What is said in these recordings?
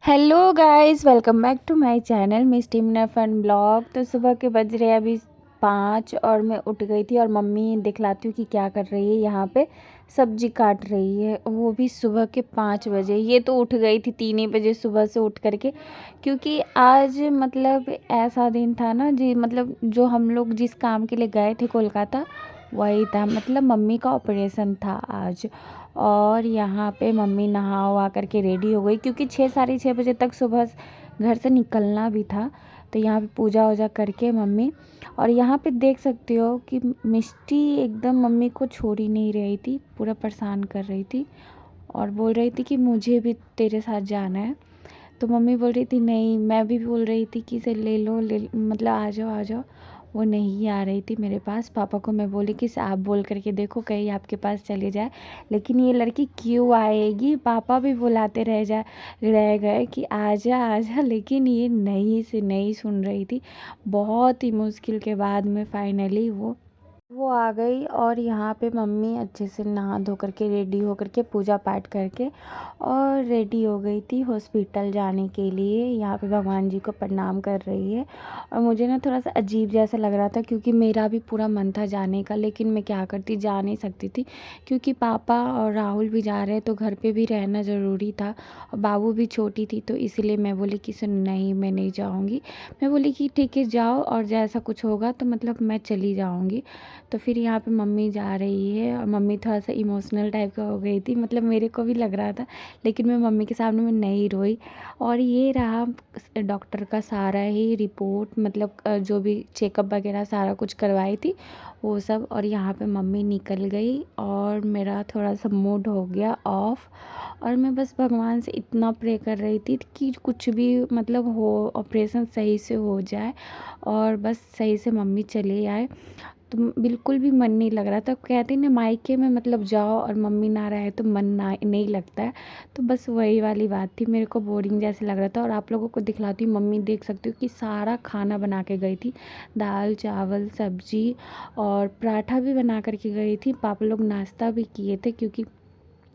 Hello guys, welcome back to my channel miss टीमना fun vlog. तो सुबह के बज रहे हैं अभी 5 और मैं उठ गई थी और मम्मी दिखलाती हूँ कि क्या कर रही है। यहाँ पे सब्जी काट रही है, वो भी सुबह के 5 बजे। ये तो उठ गई थी 3 ही बजे सुबह से उठ करके, क्योंकि आज मतलब ऐसा दिन था ना जी, मतलब जो हम लोग जिस काम के लिए गए थे कोलकाता वही था। मतलब मम्मी का ऑपरेशन था आज। और यहाँ पे मम्मी नहा वहा करके रेडी हो गई, क्योंकि 6 साढ़े 6 बजे तक सुबह घर से निकलना भी था। तो यहाँ पे पूजा वूजा करके मम्मी, और यहाँ पे देख सकते हो कि मिष्टी एकदम मम्मी को छोड़ ही नहीं रही थी, पूरा परेशान कर रही थी और बोल रही थी कि मुझे भी तेरे साथ जाना है। तो मम्मी बोल रही थी नहीं, मैं भी बोल रही थी कि इसे ले लो, मतलब आ जाओ आ जाओ। वो नहीं आ रही थी मेरे पास। पापा को मैं बोली कि आप बोल करके देखो कहीं आपके पास चले जाए, लेकिन ये लड़की क्यों आएगी। पापा भी बुलाते रह गए कि आजा आजा, लेकिन ये नहीं से नहीं सुन रही थी। बहुत ही मुश्किल के बाद में फाइनली वो आ गई। और यहाँ पे मम्मी अच्छे से नहा धो करके रेडी हो करके पूजा पाठ करके और रेडी हो गई थी हॉस्पिटल जाने के लिए। यहाँ पे भगवान जी को प्रणाम कर रही है। और मुझे ना थोड़ा सा अजीब जैसा लग रहा था, क्योंकि मेरा भी पूरा मन था जाने का, लेकिन मैं क्या करती, जा नहीं सकती थी, क्योंकि पापा और राहुल भी जा रहे तो घर पे भी रहना ज़रूरी था। और बाबू भी छोटी थी, तो इसलिए मैं बोली कि सुन नहीं, मैं नहीं जाऊँगी। मैं बोली कि ठीक है जाओ, और जैसा कुछ होगा तो मतलब मैं चली जाऊँगी। तो फिर यहाँ पे मम्मी जा रही है, और मम्मी थोड़ा सा इमोशनल टाइप का हो गई थी, मतलब मेरे को भी लग रहा था, लेकिन मैं मम्मी के सामने में नहीं रोई। और ये रहा डॉक्टर का सारा ही रिपोर्ट, मतलब जो भी चेकअप वगैरह सारा कुछ करवाई थी वो सब। और यहाँ पे मम्मी निकल गई और मेरा थोड़ा सा मूड हो गया ऑफ। और मैं बस भगवान से इतना प्रे कर रही थी कि कुछ भी मतलब हो, ऑपरेशन सही से हो जाए और बस सही से मम्मी चले आए। तो बिल्कुल भी मन नहीं लग रहा था। कहते ना मायके में मतलब जाओ और मम्मी ना रहे तो मन ना नहीं लगता है। तो बस वही वाली बात थी, मेरे को बोरिंग जैसे लग रहा था। और आप लोगों को दिखलाती हूँ, मम्मी देख सकती हो कि सारा खाना बना के गई थी, दाल चावल सब्जी और पराठा भी बना करके गई थी। पापा लोग नाश्ता भी किए थे, क्योंकि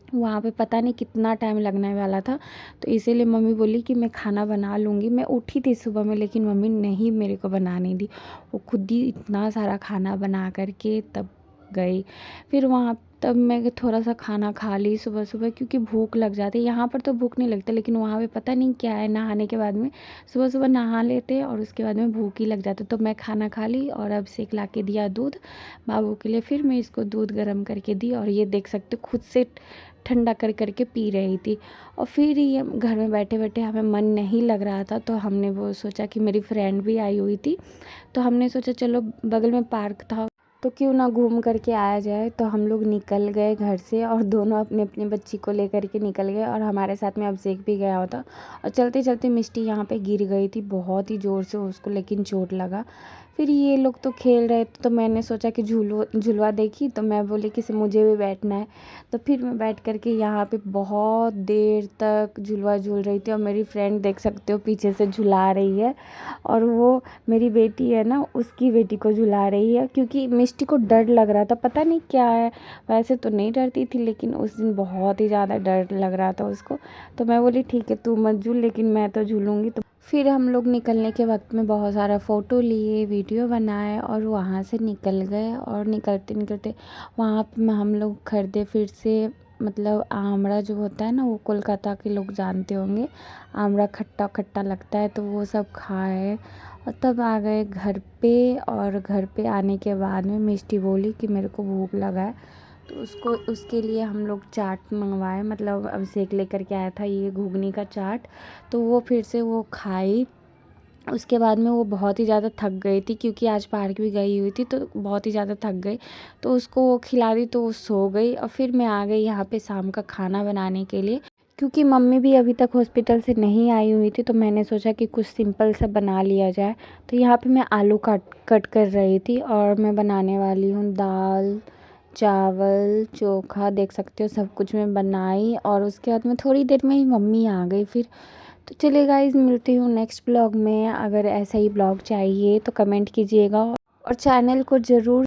वहाँ पे पता नहीं कितना टाइम लगने वाला था। तो इसीलिए मम्मी बोली कि मैं खाना बना लूँगी। मैं उठी थी सुबह में, लेकिन मम्मी नहीं मेरे को बनाने दी। वो खुद ही इतना सारा खाना बना करके तब गई। फिर वहाँ तब मैं थोड़ा सा खाना खा ली सुबह सुबह, क्योंकि भूख लग जाती है। यहाँ पर तो भूख नहीं लगती, लेकिन वहाँ पे पता नहीं क्या है, नहाने के बाद में सुबह सुबह नहा लेते हैं और उसके बाद में भूख ही लग जाती है। तो मैं खाना खा ली और अब सेक ला के दिया दूध बाबू के लिए। फिर मैं इसको दूध गर्म करके दी, और ये देख सकते हो खुद से ठंडा कर करके पी रही थी। और फिर ये घर में बैठे बैठे हमें मन नहीं लग रहा था, तो हमने वो सोचा कि मेरी फ्रेंड भी आई हुई थी, तो हमने सोचा चलो बगल में पार्क था तो क्यों ना घूम करके आया जाए। तो हम लोग निकल गए घर से, और दोनों अपने अपनी बच्ची को लेकर के निकल गए, और हमारे साथ में अभिषेक भी गया होता। और चलते चलते मिष्टी यहाँ पे गिर गई थी बहुत ही ज़ोर से, उसको लेकिन चोट लगा। फिर ये लोग तो खेल रहे थे, तो मैंने सोचा कि झुलवा देखी, तो मैं बोली कि मुझे भी बैठना है। तो फिर मैं बैठ करके यहाँ पे बहुत देर तक झुलवा झूल रही थी। और मेरी फ्रेंड देख सकते हो पीछे से झुला रही है, और वो मेरी बेटी है ना, उसकी बेटी को झुला रही है, क्योंकि मिष्टी को डर लग रहा था, पता नहीं क्या है। वैसे तो नहीं डरती थी, लेकिन उस दिन बहुत ही ज़्यादा डर लग रहा था उसको। तो मैं बोली ठीक है तू मत झूल, लेकिन मैं तो झूलूंगी। तो फिर हम लोग निकलने के वक्त में बहुत सारा फ़ोटो लिए, वीडियो बनाए, और वहाँ से निकल गए। और निकलते निकलते वहाँ पे हम लोग खरीदे फिर से, मतलब आमड़ा जो होता है ना, वो कोलकाता के लोग जानते होंगे, आमड़ा खट्टा खट्टा लगता है, तो वो सब खाए। और तब आ गए घर पे। और घर पे आने के बाद में मिष्टी बोली कि मेरे को भूख लगा है, तो उसके लिए हम लोग चाट मंगवाए, मतलब अभिषेक लेकर के आया था ये घुगनी का चाट। तो वो फिर से वो खाई। उसके बाद में वो बहुत ही ज़्यादा थक गई थी, क्योंकि आज पार्क भी गई हुई थी, तो बहुत ही ज़्यादा थक गई। तो उसको वो खिला दी तो वो सो गई। और फिर मैं आ गई यहाँ पे शाम का खाना बनाने के लिए, क्योंकि मम्मी भी अभी तक हॉस्पिटल से नहीं आई हुई थी, तो मैंने सोचा कि कुछ सिंपल सा बना लिया जाए। तो यहाँ पे मैं आलू कट कर रही थी, और मैं बनाने वाली हूँ दाल चावल चोखा, देख सकते हो सब कुछ मैं बनाई। और उसके बाद में थोड़ी देर में ही मम्मी आ गई फिर। तो चलिए गाइस, मिलती हूँ नेक्स्ट ब्लॉग में। अगर ऐसा ही ब्लॉग चाहिए तो कमेंट कीजिएगा, और चैनल को ज़रूर